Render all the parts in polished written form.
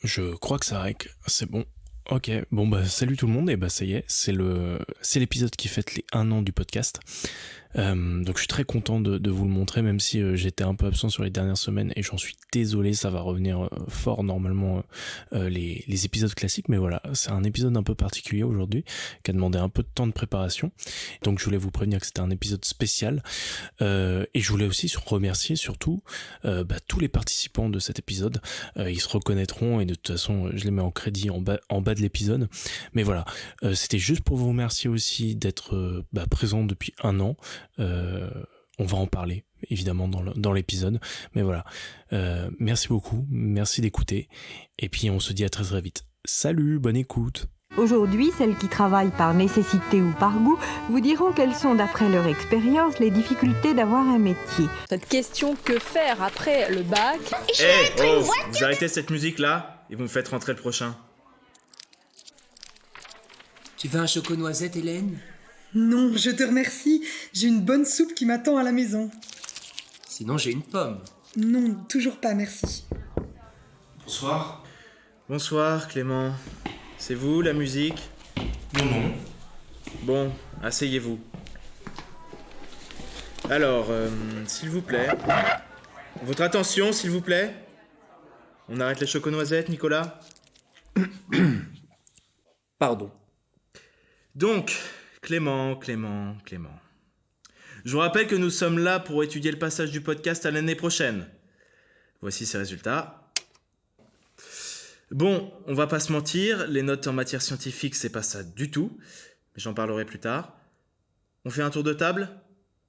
Je crois que ça règle, c'est bon. Ok, bon bah salut tout le monde, et bah ça y est, c'est l'épisode qui fête les 1 an du podcast. Donc je suis très content de vous le montrer, même si j'étais un peu absent sur les dernières semaines, et j'en suis désolé, ça va revenir fort normalement les épisodes classiques, mais voilà, c'est un épisode un peu particulier aujourd'hui, qui a demandé un peu de temps de préparation, donc je voulais vous prévenir que c'était un épisode spécial, et je voulais aussi remercier surtout tous les participants de cet épisode. Ils se reconnaîtront, et de toute façon je les mets en crédit en bas de l'épisode, mais voilà, c'était juste pour vous remercier aussi d'être présent depuis 1 an. On va en parler évidemment dans l'épisode, mais voilà, merci beaucoup, merci d'écouter, et puis on se dit à très très vite. Salut, bonne écoute. Aujourd'hui, celles qui travaillent par nécessité ou par goût vous diront quelles sont, d'après leur expérience, les difficultés d'avoir un métier. Cette question, que faire après le bac? Vous arrêtez cette musique-là et vous me faites rentrer le prochain. Tu veux un choco-noisette, Hélène? Non, je te remercie. J'ai une bonne soupe qui m'attend à la maison. Sinon, j'ai une pomme. Non, toujours pas, merci. Bonsoir. Bonsoir, Clément. C'est vous, la musique? Non. Bon, asseyez-vous. Alors, s'il vous plaît. Votre attention, s'il vous plaît. On arrête les choco-noisettes, Nicolas? Pardon. Donc, Clément. Je vous rappelle que nous sommes là pour étudier le passage du podcast à l'année prochaine. Voici ses résultats. Bon, on va pas se mentir, les notes en matière scientifique, c'est pas ça du tout. Mais j'en parlerai plus tard. On fait un tour de table?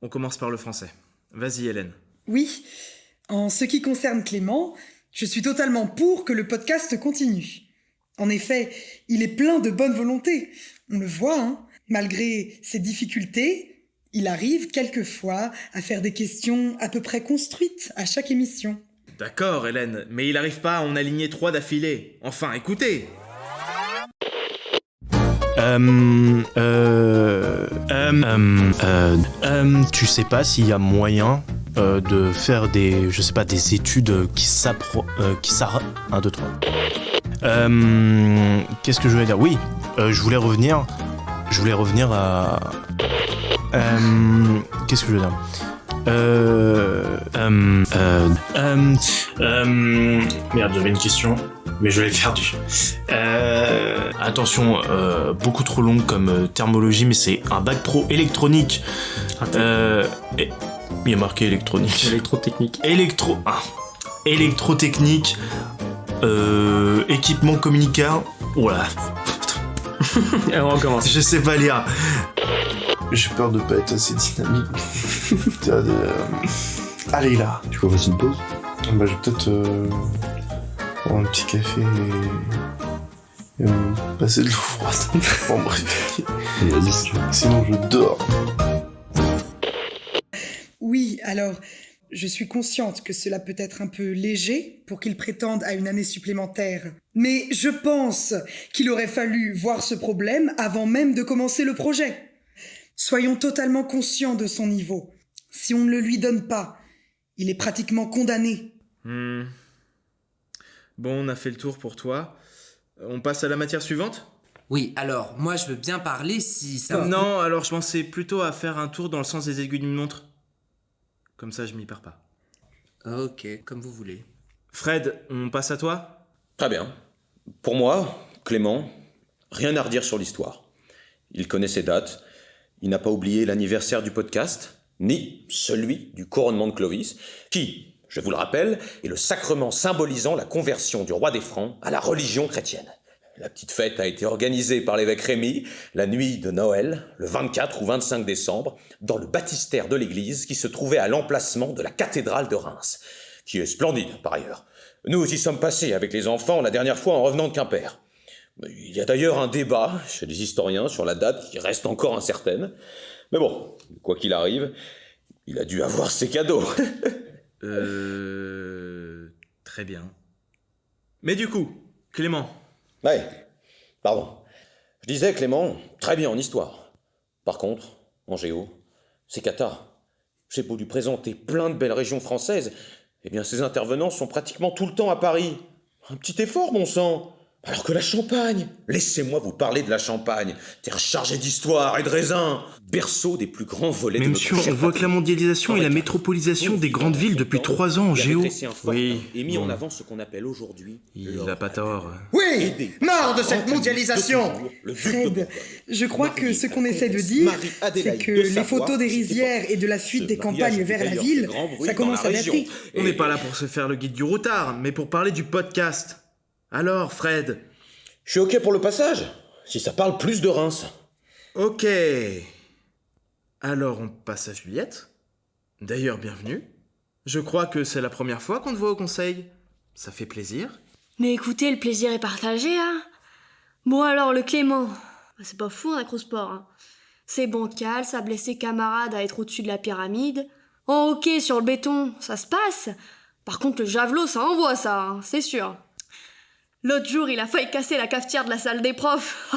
On commence par le français. Vas-y, Hélène. Oui, en ce qui concerne Clément, je suis totalement pour que le podcast continue. En effet, il est plein de bonne volonté. On le voit, hein. Malgré ses difficultés, il arrive quelquefois à faire des questions à peu près construites à chaque émission. D'accord, Hélène, mais il arrive pas à en aligner 3 d'affilée. Enfin, écoutez. Tu sais pas s'il y a moyen de faire des études qui 1, 2, 3. Qu'est-ce que je voulais dire? Oui, je voulais revenir à... qu'est-ce que je veux dire? Merde, j'avais une question, mais je l'ai perdue. Attention, beaucoup trop long comme terminologie, mais c'est un bac pro électronique. Il y a marqué électronique. Électrotechnique. Électrotechnique, équipement communicant. Voilà. Alors, on recommence. Je sais pas lire. J'ai peur de pas être assez dynamique. Allez là. Tu peux faire une pause? Bah, je vais peut-être prendre un petit café et passer de l'eau froide. Bon, bref. Vas-y si tu veux. Sinon, je dors. Oui, alors, je suis consciente que cela peut être un peu léger pour qu'il prétende à une année supplémentaire. Mais je pense qu'il aurait fallu voir ce problème avant même de commencer le projet. Soyons totalement conscients de son niveau. Si on ne le lui donne pas, il est pratiquement condamné. Bon, on a fait le tour pour toi. On passe à la matière suivante? Oui, alors, moi, je veux bien parler si ça... Non, alors je pensais plutôt à faire un tour dans le sens des aiguilles d'une montre. Comme ça, je m'y perds pas. Ok, comme vous voulez. Fred, on passe à toi? Très bien. Pour moi, Clément, rien à redire sur l'histoire. Il connaît ses dates, il n'a pas oublié l'anniversaire du podcast, ni celui du couronnement de Clovis, qui, je vous le rappelle, est le sacrement symbolisant la conversion du roi des Francs à la religion chrétienne. La petite fête a été organisée par l'évêque Rémy la nuit de Noël, le 24 ou 25 décembre, dans le baptistère de l'église qui se trouvait à l'emplacement de la cathédrale de Reims, qui est splendide par ailleurs. Nous y sommes passés avec les enfants la dernière fois en revenant de Quimper. Il y a d'ailleurs un débat chez les historiens sur la date qui reste encore incertaine. Mais bon, quoi qu'il arrive, il a dû avoir ses cadeaux. Très bien. Mais du coup, Clément. Ouais, pardon. Je disais, Clément, très bien en histoire. Par contre, en géo, c'est cata. J'ai beau lui présenter plein de belles régions françaises, eh bien ses intervenants sont pratiquement tout le temps à Paris. Un petit effort, bon sang. Alors que la Champagne, laissez-moi vous parler de la Champagne, terre chargée d'histoire et de raisins, berceau des plus grands volets Mais de monsieur, notre on chère voit que la patrie. mondialisation et la métropolisation des grandes villes depuis 3 ans en géo. Oui, Et mis bon. en avant ce qu'on appelle aujourd'hui. Il a pas tort. Oui, marre de cette mondialisation. Fred, je crois que ce qu'on essaie de dire, c'est que les photos des rizières et de la fuite des campagnes vers la ville, ça commence à dater. On n'est pas là pour se faire le guide du routard, mais pour parler du podcast. Alors, Fred? Je suis ok pour le passage, si ça parle plus de Reims. Ok. Alors, on passe à Juliette. D'ailleurs, bienvenue. Je crois que c'est la première fois qu'on te voit au conseil. Ça fait plaisir. Mais écoutez, le plaisir est partagé, hein. Bon alors, le Clément. C'est pas fou un acrosport, hein. C'est bancal, ça blesse ses camarades à être au-dessus de la pyramide. En hockey, sur le béton, ça se passe. Par contre, le javelot, ça envoie ça, hein, c'est sûr. L'autre jour, il a failli casser la cafetière de la salle des profs.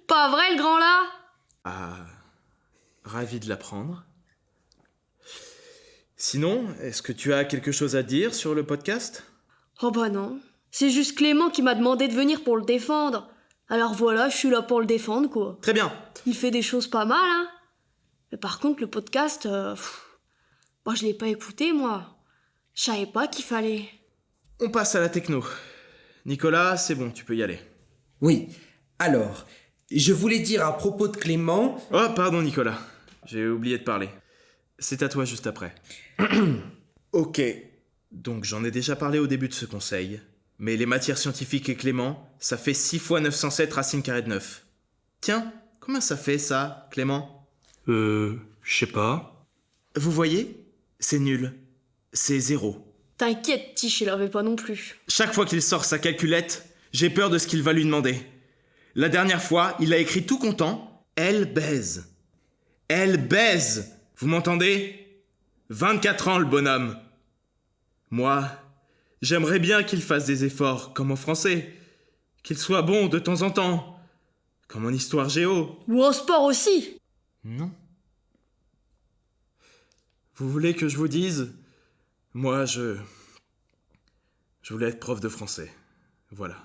Pas vrai, le grand là? Ah, ravi de l'apprendre. Sinon, est-ce que tu as quelque chose à dire sur le podcast? Oh bah non. C'est juste Clément qui m'a demandé de venir pour le défendre. Alors voilà, je suis là pour le défendre, quoi. Très bien. Il fait des choses pas mal, hein. Mais par contre, le podcast, moi je l'ai pas écouté, moi. Je savais pas qu'il fallait. On passe à la techno. Nicolas, c'est bon, tu peux y aller. Oui, alors, je voulais dire à propos de Clément... Oh, pardon Nicolas, j'ai oublié de parler. C'est à toi juste après. Ok, donc j'en ai déjà parlé au début de ce conseil, mais les matières scientifiques et Clément, ça fait 6 fois 907 racine carrée de 9. Tiens, combien ça fait ça, Clément? Je sais pas. Vous voyez? C'est nul. C'est 0. T'inquiète, Tiche, il avait pas non plus. Chaque fois qu'il sort sa calculette, j'ai peur de ce qu'il va lui demander. La dernière fois, il a écrit tout content « Elle baise ». Elle baise. Vous m'entendez? 24 ans le bonhomme. Moi, j'aimerais bien qu'il fasse des efforts, comme en français. Qu'il soit bon de temps en temps, comme en histoire géo. Ou en sport aussi. Non. Vous voulez que je vous dise? Moi, je voulais être prof de français. Voilà.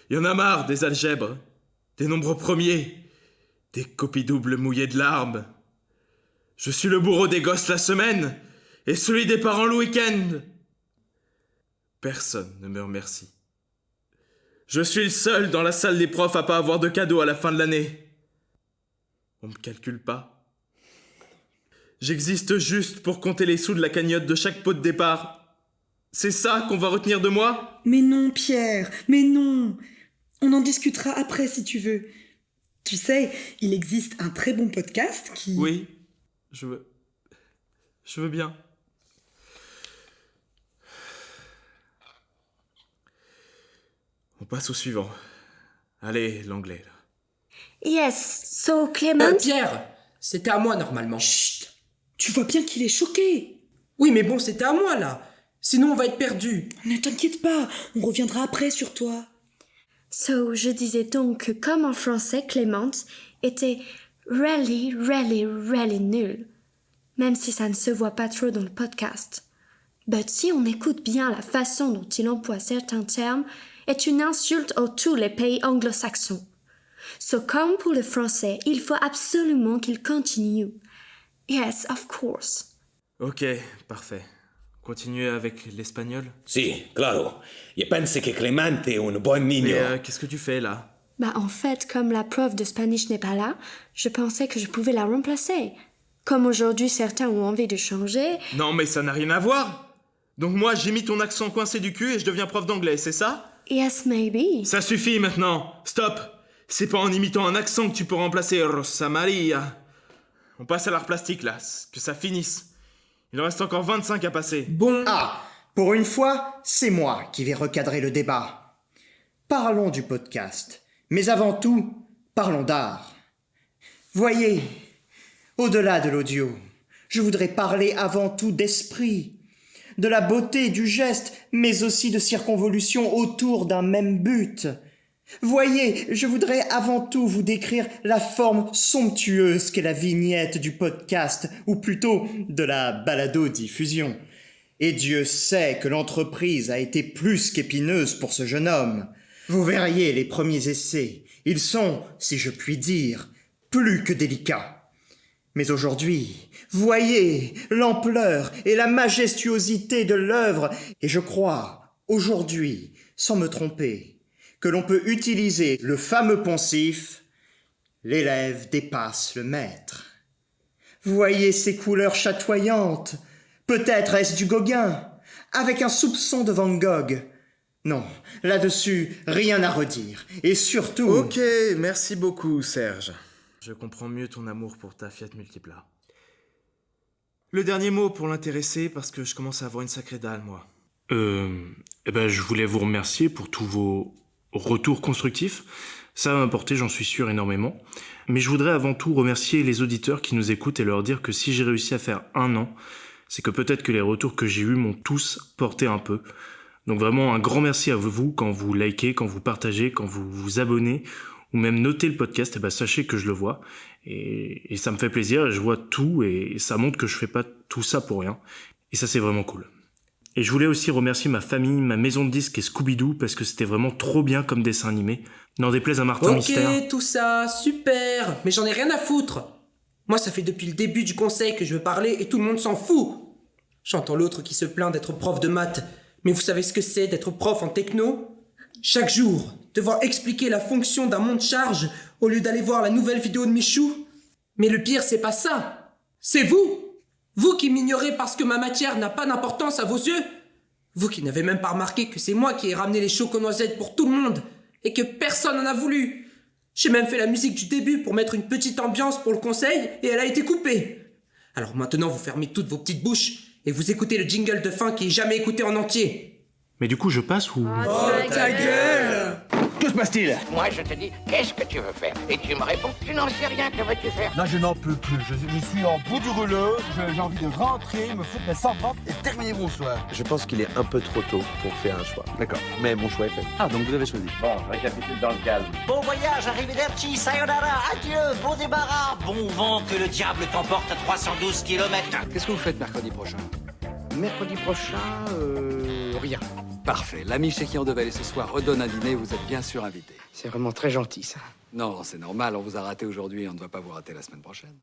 Il y en a marre des algèbres, des nombres premiers, des copies doubles mouillées de larmes. Je suis le bourreau des gosses la semaine et celui des parents le week-end. Personne ne me remercie. Je suis le seul dans la salle des profs à pas avoir de cadeau à la fin de l'année. On me calcule pas. J'existe juste pour compter les sous de la cagnotte de chaque pot de départ. C'est ça qu'on va retenir de moi? Mais non, Pierre, mais non. On en discutera après si tu veux. Tu sais, il existe un très bon podcast qui... Oui, je veux bien. On passe au suivant. Allez, l'anglais, là. Yes, so Clément... Pierre, c'était à moi normalement. Chut. Tu vois bien qu'il est choqué. Oui, mais bon, c'était à moi là. Sinon, on va être perdu. Ne t'inquiète pas, on reviendra après sur toi. So, je disais donc que comme en français, Clément était really nul. Même si ça ne se voit pas trop dans le podcast. But si on écoute bien la façon dont il emploie certains termes, est une insulte à tous les pays anglo-saxons. So, comme pour le français, il faut absolument qu'il continue. Yes, of course. Ok, parfait. Continuez avec l'espagnol. Si, claro. Je pense que Clemente est un bon niño. Mais qu'est-ce que tu fais là? Bah en fait, comme la prof de Spanish n'est pas là, je pensais que je pouvais la remplacer. Comme aujourd'hui certains ont envie de changer... Non mais ça n'a rien à voir. Donc moi j'ai mis ton accent coincé du cul et je deviens prof d'anglais, c'est ça? Yes, maybe. Ça suffit maintenant. Stop. C'est pas en imitant un accent que tu peux remplacer Rosa Maria. On passe à l'art plastique là, que ça finisse. Il en reste encore 25 à passer. Bon... Ah, pour une fois, c'est moi qui vais recadrer le débat. Parlons du podcast. Mais avant tout, parlons d'art. Voyez, au-delà de l'audio, je voudrais parler avant tout d'esprit, de la beauté du geste, mais aussi de circonvolution autour d'un même but. Voyez, je voudrais avant tout vous décrire la forme somptueuse qu'est la vignette du podcast, ou plutôt de la balado-diffusion. Et Dieu sait que l'entreprise a été plus qu'épineuse pour ce jeune homme. Vous verriez les premiers essais. Ils sont, si je puis dire, plus que délicats. Mais aujourd'hui, voyez l'ampleur et la majestuosité de l'œuvre. Et je crois, aujourd'hui, sans me tromper, que l'on peut utiliser le fameux poncif « L'élève dépasse le maître ». Voyez ces couleurs chatoyantes. Peut-être est-ce du Gauguin, avec un soupçon de Van Gogh. Non, là-dessus, rien à redire. Et surtout... Ok, merci beaucoup, Serge. Je comprends mieux ton amour pour ta Fiat Multipla. Le dernier mot pour l'intéresser, parce que je commence à avoir une sacrée dalle, moi. Je voulais vous remercier pour tous vos retours constructifs. Ça va m'apporter, j'en suis sûr, énormément. Mais je voudrais avant tout remercier les auditeurs qui nous écoutent et leur dire que si j'ai réussi à faire 1 an, c'est que peut-être que les retours que j'ai eus m'ont tous porté un peu. Donc vraiment un grand merci à vous quand vous likez, quand vous partagez, quand vous vous abonnez ou même notez le podcast, sachez que je le vois et ça me fait plaisir, je vois tout et ça montre que je fais pas tout ça pour rien et ça c'est vraiment cool. Et je voulais aussi remercier ma famille, ma maison de disques et Scooby-Doo parce que c'était vraiment trop bien comme dessin animé. N'en déplaise à Martin Mystère. Ok, tout ça, super, mais j'en ai rien à foutre. Moi, ça fait depuis le début du conseil que je veux parler et tout le monde s'en fout. J'entends l'autre qui se plaint d'être prof de maths, mais vous savez ce que c'est d'être prof en techno ? Chaque jour, devoir expliquer la fonction d'un monte-charge au lieu d'aller voir la nouvelle vidéo de Michou. Mais le pire, c'est pas ça. C'est vous. Vous qui m'ignorez parce que ma matière n'a pas d'importance à vos yeux. Vous qui n'avez même pas remarqué que c'est moi qui ai ramené les choco-noisettes pour tout le monde et que personne n'en a voulu. J'ai même fait la musique du début pour mettre une petite ambiance pour le conseil et elle a été coupée. Alors maintenant, vous fermez toutes vos petites bouches et vous écoutez le jingle de fin qui est jamais écouté en entier. Mais du coup, je passe ou... Oh, ta gueule! Que se passe-t-il? Moi, je te dis, qu'est-ce que tu veux faire? Et tu me réponds, je n'en sais rien, que veux-tu faire? Là, je n'en peux plus. Je suis en bout du rouleau. J'ai envie de rentrer, me foutre mes 100 francs et terminer mon soir. Je pense qu'il est un peu trop tôt pour faire un choix. D'accord. Mais mon choix est fait. Ah, donc vous avez choisi. Bon, je récapitule dans le calme. Bon voyage, arrivederci, sayonara, adieu, bon débarras, bon vent, que le diable t'emporte à 312 km. Qu'est-ce que vous faites mercredi prochain? Mercredi prochain, rien. Parfait. L'ami chez qui on devait aller ce soir redonne un dîner, vous êtes bien sûr invité. C'est vraiment très gentil, ça. Non, c'est normal, on vous a raté aujourd'hui, on ne va pas vous rater la semaine prochaine.